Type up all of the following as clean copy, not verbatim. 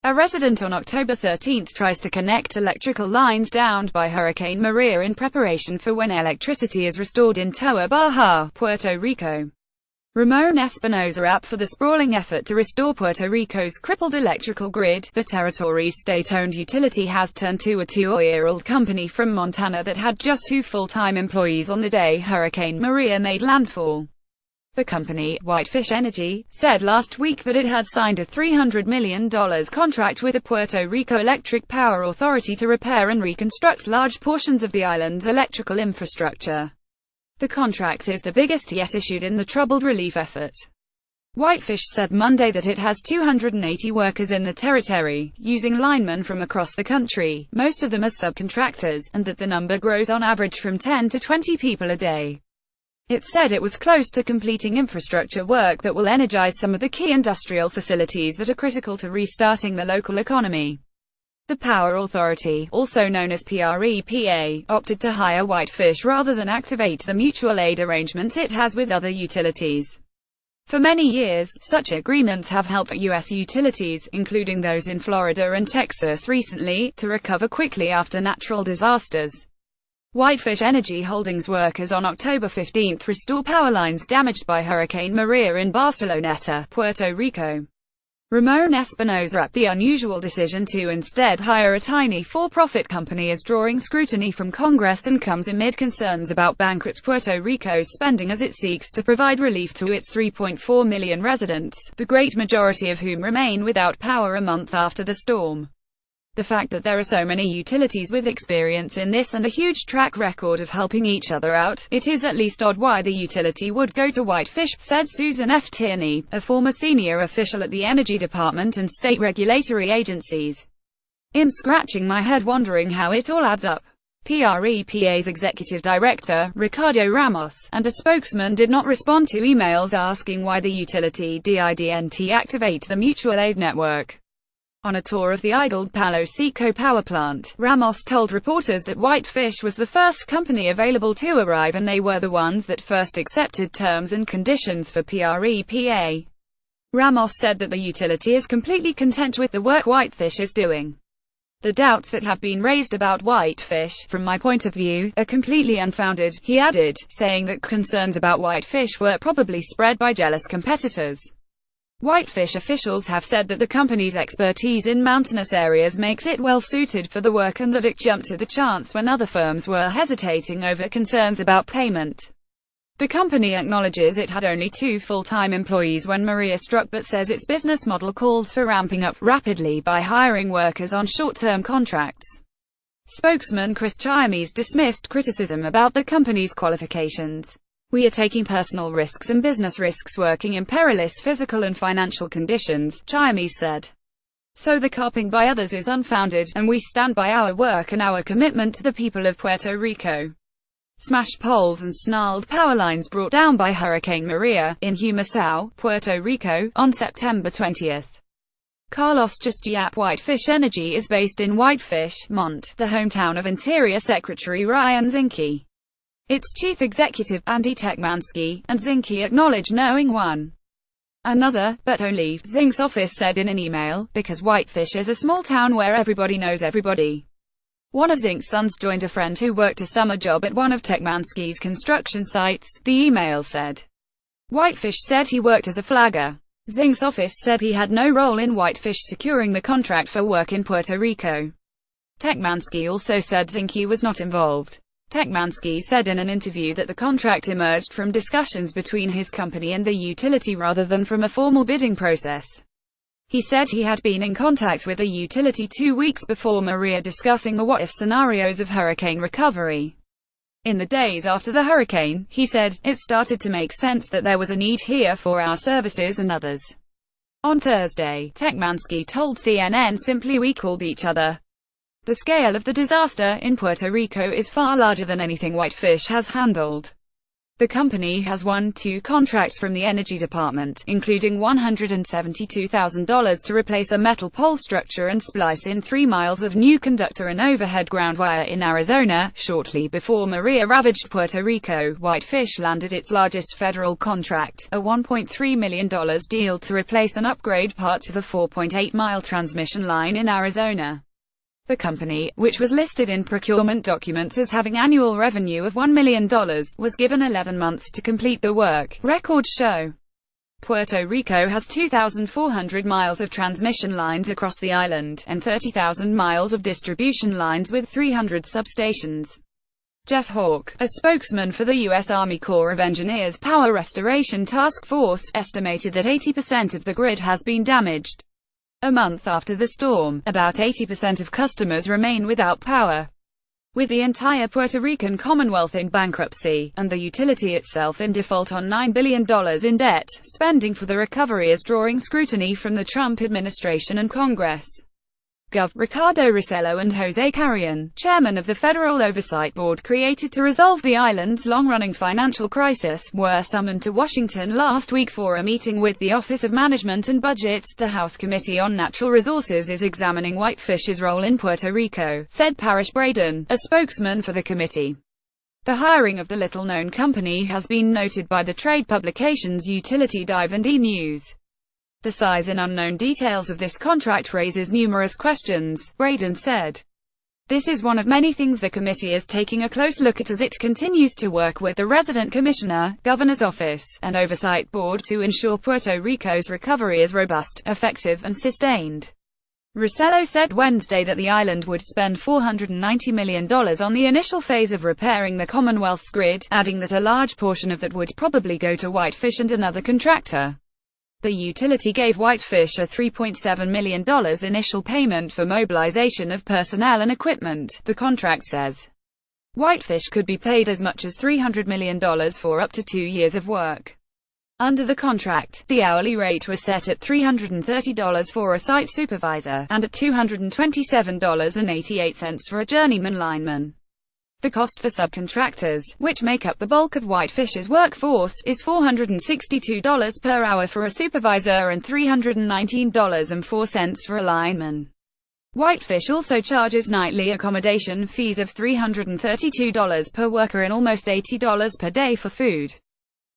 A resident on October 13 tries to connect electrical lines downed by Hurricane Maria in preparation for when electricity is restored in Toa Baja, Puerto Rico. Ramon Espinosa up for the sprawling effort to restore Puerto Rico's crippled electrical grid. The territory's state-owned utility has turned to a 2-year-old company from Montana that had just 2 full-time employees on the day Hurricane Maria made landfall. The company, Whitefish Energy, said last week that it had signed a $300 million contract with the Puerto Rico Electric Power Authority to repair and reconstruct large portions of the island's electrical infrastructure. The contract is the biggest yet issued in the troubled relief effort. Whitefish said Monday that it has 280 workers in the territory, using linemen from across the country, most of them as subcontractors, and that the number grows on average from 10 to 20 people a day. It said it was close to completing infrastructure work that will energize some of the key industrial facilities that are critical to restarting the local economy. The Power Authority, also known as PREPA, opted to hire Whitefish rather than activate the mutual aid arrangements it has with other utilities. For many years, such agreements have helped U.S. utilities, including those in Florida and Texas recently, to recover quickly after natural disasters. Whitefish Energy Holdings workers on October 15 restore power lines damaged by Hurricane Maria in Barceloneta, Puerto Rico. Ramon Espinosa at the unusual decision to instead hire a tiny for-profit company is drawing scrutiny from Congress and comes amid concerns about bankrupt Puerto Rico's spending as it seeks to provide relief to its 3.4 million residents, the great majority of whom remain without power a month after the storm. The fact that there are so many utilities with experience in this and a huge track record of helping each other out, it is at least odd why the utility would go to Whitefish, said Susan F. Tierney, a former senior official at the Energy Department and state regulatory agencies. I'm scratching my head wondering how it all adds up. PREPA's executive director, Ricardo Ramos, and a spokesman did not respond to emails asking why the utility didn't activate the mutual aid network. On a tour of the idled Palo Seco power plant, Ramos told reporters that Whitefish was the first company available to arrive and they were the ones that first accepted terms and conditions for PREPA. Ramos said that the utility is completely content with the work Whitefish is doing. The doubts that have been raised about Whitefish, from my point of view, are completely unfounded, he added, saying that concerns about Whitefish were probably spread by jealous competitors. Whitefish officials have said that the company's expertise in mountainous areas makes it well suited for the work and that it jumped at the chance when other firms were hesitating over concerns about payment. The company acknowledges it had only 2 full-time employees when Maria struck but says its business model calls for ramping up rapidly by hiring workers on short-term contracts. Spokesman Chris Chiames dismissed criticism about the company's qualifications. We are taking personal risks and business risks working in perilous physical and financial conditions, Chiames said. So the carping by others is unfounded, and we stand by our work and our commitment to the people of Puerto Rico. Smashed poles and snarled power lines brought down by Hurricane Maria, in Humacao, Puerto Rico, on September 20. Carlos Justiap Whitefish Energy is based in Whitefish, Mont, the hometown of Interior Secretary Ryan Zinke. Its chief executive, Andy Tekmansky, and Zinke acknowledge knowing one another, but only, Zinke's office said in an email, because Whitefish is a small town where everybody knows everybody. One of Zinke's sons joined a friend who worked a summer job at one of Tekmansky's construction sites, the email said. Whitefish said he worked as a flagger. Zinke's office said he had no role in Whitefish securing the contract for work in Puerto Rico. Tekmansky also said Zinke was not involved. Tekmansky said in an interview that the contract emerged from discussions between his company and the utility rather than from a formal bidding process. He said he had been in contact with the utility 2 weeks before Maria discussing the what-if scenarios of hurricane recovery. In the days after the hurricane, he said, it started to make sense that there was a need here for our services and others. On Thursday, Tekmansky told CNN simply we called each other. The scale of the disaster in Puerto Rico is far larger than anything Whitefish has handled. The company has won 2 contracts from the Energy Department, including $172,000 to replace a metal pole structure and splice in 3 miles of new conductor and overhead ground wire in Arizona. Shortly before Maria ravaged Puerto Rico, Whitefish landed its largest federal contract, a $1.3 million deal to replace and upgrade parts of a 4.8-mile transmission line in Arizona. The company, which was listed in procurement documents as having annual revenue of $1 million, was given 11 months to complete the work, records show. Puerto Rico has 2,400 miles of transmission lines across the island, and 30,000 miles of distribution lines with 300 substations. Jeff Hawk, a spokesman for the U.S. Army Corps of Engineers Power Restoration Task Force, estimated that 80% of the grid has been damaged. A month after the storm, about 80% of customers remain without power. With the entire Puerto Rican Commonwealth in bankruptcy, and the utility itself in default on $9 billion in debt, spending for the recovery is drawing scrutiny from the Trump administration and Congress. Gov. Ricardo Rossello and Jose Carrion, chairman of the Federal Oversight Board created to resolve the island's long-running financial crisis, were summoned to Washington last week for a meeting with the Office of Management and Budget. The House Committee on Natural Resources is examining Whitefish's role in Puerto Rico, said Parrish Braden, a spokesman for the committee. The hiring of the little-known company has been noted by the trade publications Utility Dive and E-News. The size and unknown details of this contract raises numerous questions, Braden said. This is one of many things the committee is taking a close look at as it continues to work with the resident commissioner, governor's office, and oversight board to ensure Puerto Rico's recovery is robust, effective, and sustained. Rossello said Wednesday that the island would spend $490 million on the initial phase of repairing the Commonwealth's grid, adding that a large portion of that would probably go to Whitefish and another contractor. The utility gave Whitefish a $3.7 million initial payment for mobilization of personnel and equipment, the contract says. Whitefish could be paid as much as $300 million for up to 2 years of work. Under the contract, the hourly rate was set at $330 for a site supervisor, and at $227.88 for a journeyman lineman. The cost for subcontractors, which make up the bulk of Whitefish's workforce, is $462 per hour for a supervisor and $319.04 for a lineman. Whitefish also charges nightly accommodation fees of $332 per worker and almost $80 per day for food.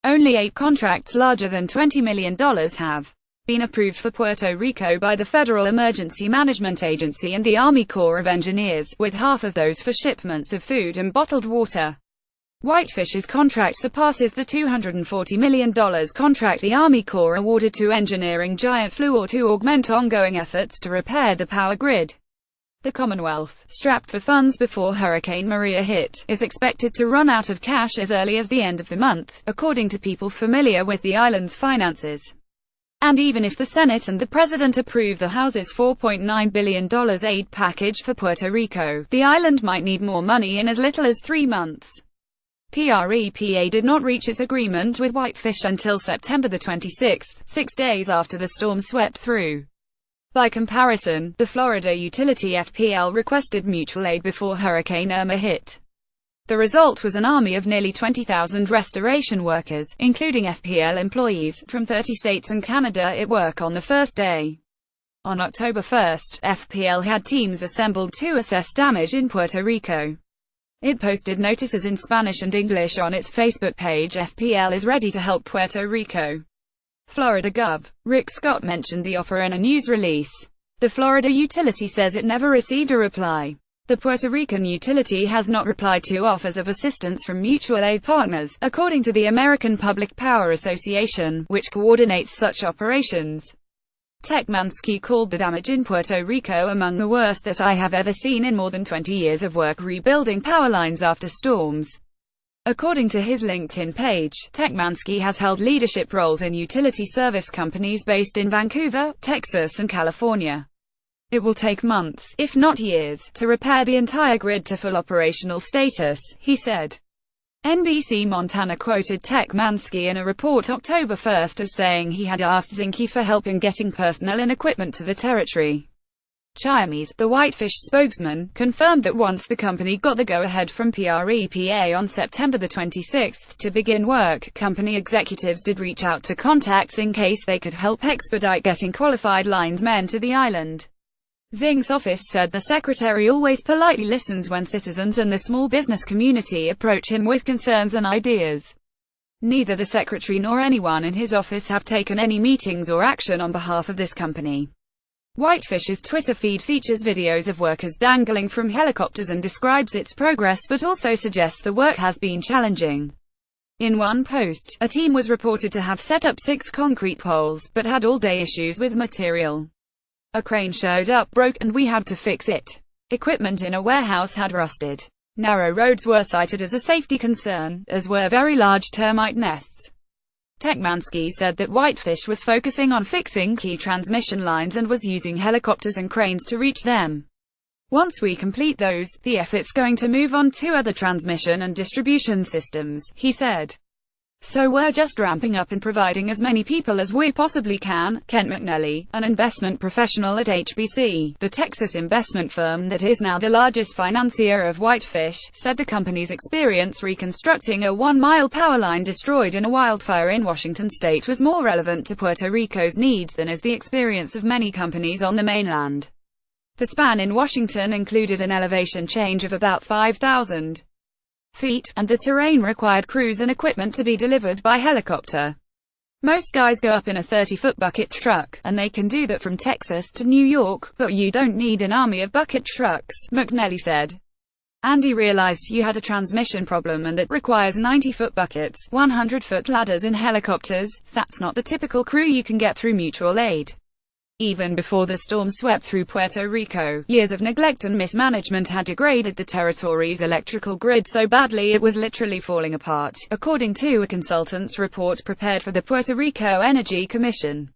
Only 8 contracts larger than $20 million have been approved for Puerto Rico by the Federal Emergency Management Agency and the Army Corps of Engineers, with half of those for shipments of food and bottled water. Whitefish's contract surpasses the $240 million contract the Army Corps awarded to engineering giant Fluor to augment ongoing efforts to repair the power grid. The Commonwealth, strapped for funds before Hurricane Maria hit, is expected to run out of cash as early as the end of the month, according to people familiar with the island's finances. And even if the Senate and the President approve the House's $4.9 billion aid package for Puerto Rico, the island might need more money in as little as 3 months. PREPA did not reach its agreement with Whitefish until September the 26th, 6 days after the storm swept through. By comparison, the Florida utility FPL requested mutual aid before Hurricane Irma hit. The result was an army of nearly 20,000 restoration workers, including FPL employees, from 30 states and Canada at work on the first day. On October 1, FPL had teams assembled to assess damage in Puerto Rico. It posted notices in Spanish and English on its Facebook page. FPL is ready to help Puerto Rico. Florida Gov. Rick Scott mentioned the offer in a news release. The Florida utility says it never received a reply. The Puerto Rican utility has not replied to offers of assistance from mutual aid partners, according to the American Public Power Association, which coordinates such operations. Techmansky called the damage in Puerto Rico among the worst that I have ever seen in more than 20 years of work rebuilding power lines after storms. According to his LinkedIn page, Techmansky has held leadership roles in utility service companies based in Vancouver, Texas and California. It will take months, if not years, to repair the entire grid to full operational status, he said. NBC Montana quoted Techmansky in a report October 1 as saying he had asked Zinke for help in getting personnel and equipment to the territory. Chiames, the Whitefish spokesman, confirmed that once the company got the go-ahead from PREPA on September the 26th to begin work, company executives did reach out to contacts in case they could help expedite getting qualified linesmen to the island. Zing's office said the secretary always politely listens when citizens and the small business community approach him with concerns and ideas. Neither the secretary nor anyone in his office have taken any meetings or action on behalf of this company. Whitefish's Twitter feed features videos of workers dangling from helicopters and describes its progress but also suggests the work has been challenging. In one post, a team was reported to have set up 6 concrete poles, but had all-day issues with material. A crane showed up broke and we had to fix it. Equipment in a warehouse had rusted. Narrow roads were cited as a safety concern, as were very large termite nests. Tekmansky said that Whitefish was focusing on fixing key transmission lines and was using helicopters and cranes to reach them. Once we complete those, the effort's going to move on to other transmission and distribution systems, he said. So we're just ramping up and providing as many people as we possibly can. Kent McNally, an investment professional at HBC, the Texas investment firm that is now the largest financier of Whitefish, said the company's experience reconstructing a 1-mile power line destroyed in a wildfire in Washington state was more relevant to Puerto Rico's needs than is the experience of many companies on the mainland. The span in Washington included an elevation change of about 5,000 feet, and the terrain required crews and equipment to be delivered by helicopter. Most guys go up in a 30-foot bucket truck, and they can do that from Texas to New York, but you don't need an army of bucket trucks, McNally said. Andy realized you had a transmission problem and that requires 90-foot buckets, 100-foot ladders and helicopters. That's not the typical crew you can get through mutual aid. Even before the storm swept through Puerto Rico, years of neglect and mismanagement had degraded the territory's electrical grid so badly it was literally falling apart, according to a consultant's report prepared for the Puerto Rico Energy Commission.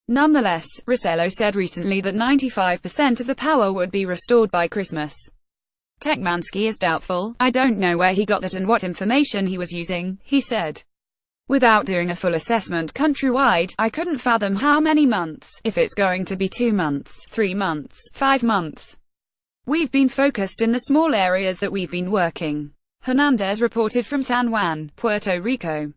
Nonetheless, Rosello said recently that 95% of the power would be restored by Christmas. Tekmansky is doubtful. I don't know where he got that and what information he was using, he said. Without doing a full assessment countrywide, I couldn't fathom how many months, if it's going to be 2 months, 3 months, 5 months. We've been focused in the small areas that we've been working. Hernandez reported from San Juan, Puerto Rico.